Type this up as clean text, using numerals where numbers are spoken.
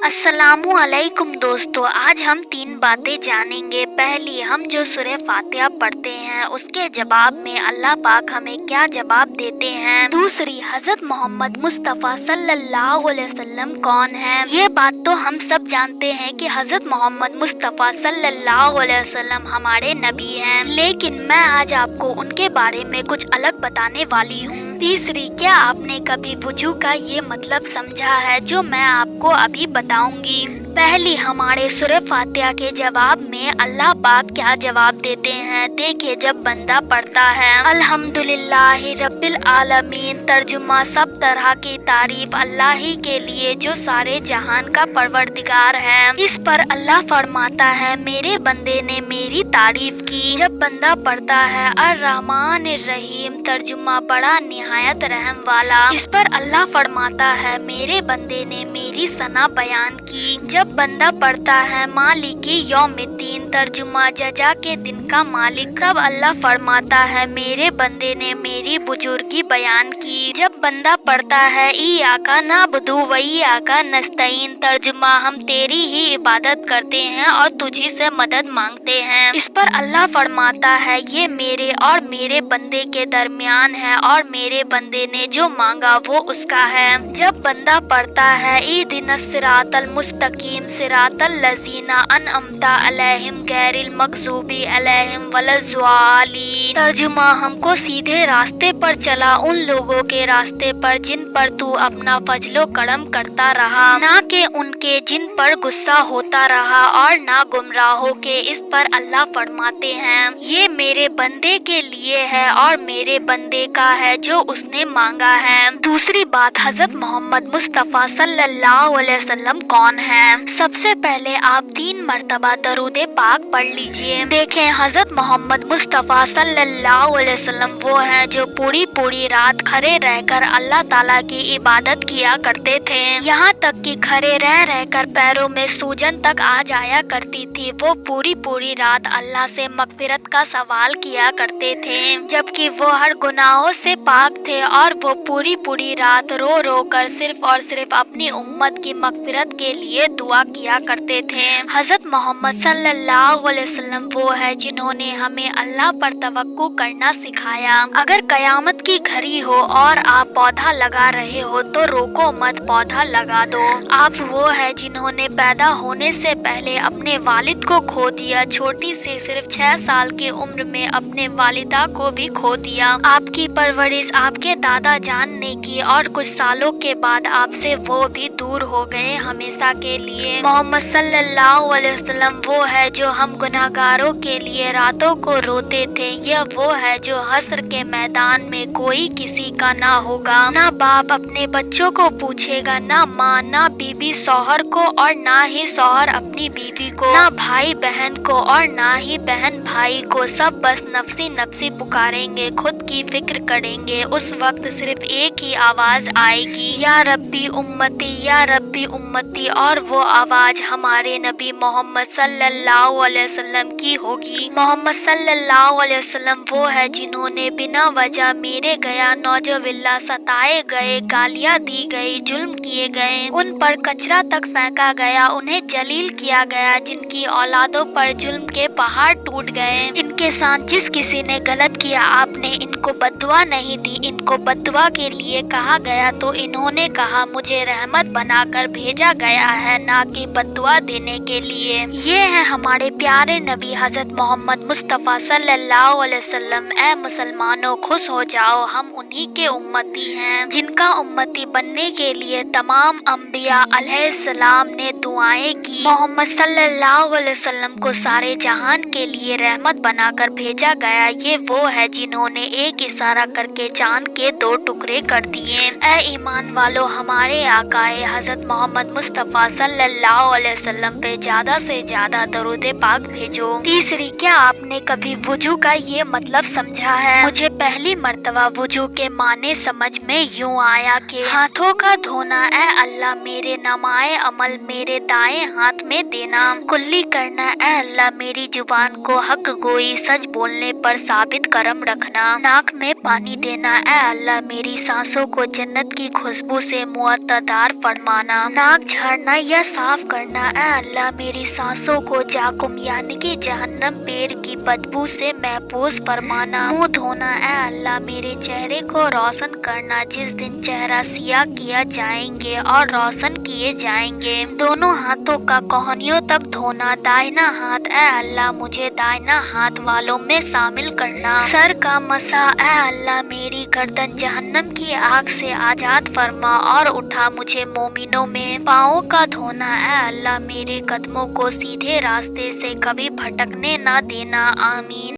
अस्सलामु अलैकुम दोस्तों, आज हम 3 बातें जानेंगे। पहली, हम जो सूरह फातिहा पढ़ते हैं उसके जवाब में अल्लाह पाक हमें क्या जवाब देते हैं। दूसरी, हजरत मोहम्मद मुस्तफ़ा सल्लल्लाहु अलैहि वसल्लम कौन है। ये बात तो हम सब जानते हैं कि हजरत मोहम्मद मुस्तफ़ा सल्लल्लाहु अलैहि वसल्लम हमारे नबी हैं, लेकिन मैं आज आपको उनके बारे में कुछ अलग बताने वाली हूँ। तीसरी, क्या आपने कभी वुजू का ये मतलब समझा है जो मैं आपको अभी बताऊंगी। पहली, हमारे सूरह फातिहा के जवाब में अल्लाह पाक क्या जवाब देते हैं। देखिए, जब बंदा पढ़ता है अल्हम्दुलिल्लाहि रब्बिल आलमीन, तर्जुमा सब तरह की तारीफ अल्लाह ही के लिए जो सारे जहान का परवरदिगार है। इस पर अल्लाह फरमाता है, मेरे बंदे ने मेरी तारीफ की। जब बंदा पढ़ता है अर्रहमानिर रहीम, तर्जुमा बड़ा निहायत रहम वाला, इस पर अल्लाह फरमाता है, मेरे बंदे ने मेरी सना बयान की। जब बंदा पढ़ता है मालिकी यौमिद्दीन, तर्जुमा जजा के दिन का मालिक, तब अल्लाह फरमाता है, मेरे बंदे ने मेरी बुजुर्गी बयान की। जब बंदा पढ़ता है इय्याका नअबुदु व इय्याका नस्तईन, तर्जुमा हम तेरी ही इबादत करते हैं और तुझी से मदद मांगते हैं। इस पर अल्लाह फरमाता है, ये मेरे और मेरे बंदे के दरमियान है और मेरे बंदे ने जो मांगा वो उसका है। जब बंदा पढ़ता है इहदिनस सिरातल मुस्तकीम, सिरातल लजीना अनअमता अलैहिम गैरिल मगज़ूबी अलैहिम वलज़्ज़ालीन, तर्जुमा हमको सीधे रास्ते पर चला, उन लोगों के रास्ते पर जिन पर तू अपना फजलो करम करता रहा, ना के उनके जिन पर गुस्सा होता रहा और ना गुमराहों के। इस पर अल्लाह फरमाते हैं, ये मेरे बंदे के लिए है और मेरे बंदे का है जो उसने मांगा है। दूसरी बात, हजरत मोहम्मद मुस्तफ़ा सल्लल्लाहु अलैहि वसल्लम कौन है। सबसे पहले आप 3 मर्तबा दरूदे पाक पढ़ लीजिए। देखें, हजरत मोहम्मद मुस्तफ़ा सल्लल्लाहु अलैहि वसल्लम वो हैं जो पूरी पूरी रात खड़े रहकर अल्लाह ताला की इबादत किया करते थे, यहाँ तक कि खड़े रह रहकर पैरों में सूजन तक आ जाया करती थी। वो पूरी पूरी रात अल्लाह से मगफिरत का सवाल किया करते थे, जबकि वो हर गुनाहों से पाक थे और वो पूरी पूरी रात रो रो कर सिर्फ और सिर्फ अपनी उम्मत की मगफिरत के लिए दुआ किया करते थे। हजरत मोहम्मद सल्लल्लाहु अलैहि वसल्लम वो है जिन्होंने हमें अल्लाह पर तवक्कुल करना सिखाया। अगर कयामत की घड़ी हो और आप पौधा लगा रहे हो तो रोको मत, पौधा लगा दो। आप वो है जिन्होंने पैदा होने से पहले अपने वालिद को खो दिया, छोटी से सिर्फ 6 साल की उम्र में अपने वालिदा को भी खो दिया। आपकी परवरिश आपके दादा जान ने की और कुछ सालों के बाद आपसे वो भी दूर हो गए हमेशा के लिए। मोहम्मद सल्लल्लाहु अलैहि वसल्लम वो है जो हम गुनाहगारों के लिए रातों को रोते थे। यह वो है जो हश्र के मैदान में कोई किसी का ना होगा, ना बाप अपने बच्चों को पूछेगा, ना माँ, ना बीबी शौहर को और ना ही शौहर अपनी बीवी को, ना भाई बहन को और ना ही बहन भाई को। सब बस नफसी नफसी पुकारेंगे, खुद की फिक्र करेंगे। उस वक्त सिर्फ एक ही आवाज आएगी, या रब्बी उम्मती, या रब्बी उम्मती, और वो आवाज हमारे नबी मोहम्मद सल्लल्लाहु अलैहि वसल्लम की होगी। मोहम्मद सल्लल्लाहु अलैहि वसल्लम वो है जिन्होंने बिना वजह मेरे गया नौजविल्ला, सताए गए, गालियाँ दी गई, जुल्म किए गए, उन पर कचरा तक फेंका गया, उन्हें जलील किया गया, जिनकी औलादों पर जुल्म के पहाड़ टूट गए। इनके साथ जिस किसी ने गलत किया आपने इनको बद्दुआ नहीं दी, इनको बद्दुआ के लिए कहा गया तो इन्होंने कहा मुझे रहमत बनाकर भेजा गया है, ना कि बद्दुआ देने के लिए। ये है हमारे प्यारे नबी हजरत मोहम्मद मुस्तफ़ा सल्लल्लाहु अलैहि वसल्लम। ऐ मुसलमानों, खुश हो जाओ, हम उन्हीं के उम्मती हैं जिनका उम्मती बनने के लिए तमाम अंबिया अलैहिस्सलाम ने दुआएं की। मोहम्मद सल्लल्लाहु अलैहि वसल्लम को सारे जहान के लिए रहमत बनाकर भेजा गया। ये वो है जिन्होंने एक इशारा करके चांद के 2 टुकड़े कर दिए। ऐ ईमान वालों, हमारे आकाए हजरत मोहम्मद मुस्तफ़ा सल्लल्लाहु अलैहि वसल्लम पे ज्यादा से ज्यादा दरूदे पाक भेजो। तीसरी, क्या आपने कभी वुजू का ये मतलब समझा है। मुझे पहली मर्तबा वुजू के माने समझ में यूँ आया कि हाथों का धोना, ऐ अल्लाह मेरे नमाए अमल मेरे दाएं हाथ में देना, कुल्ली करना, ऐ अल्लाह मेरी जुबान को हक गोई सच बोलने पर साबित करम रखना, नाक में पानी देना, ऐ अल्लाह मेरी सांसों को जन्नत की खुशबू से मुअत्तदार फरमाना, नाक झाड़ना या साफ करना। ए अल्लाह मेरी सांसों को जाकुम यानी कि जहन्नम पेड़ की बदबू से महफूज फरमाना। मुंह धोना। ए अल्लाह मेरे चेहरे को रोशन करना जिस दिन चेहरा सियाह किया जाएंगे और रोशन किए जाएंगे। दोनों हाथों का कोहनियों तक धोना। दाहिना हाथ। ए अल्लाह मुझे दाहिना हाथ वालों में शामिल करना। सर का मसा। ए अल्लाह मेरी गर्दन जहन्नम की आग से आजाद फरमा और उठा मुझे मोमिनों में। पाँवों का धोना। ए अल्लाह मेरे कदमों को सीधे रास्ते से कभी भटकने ना देना। आमीन।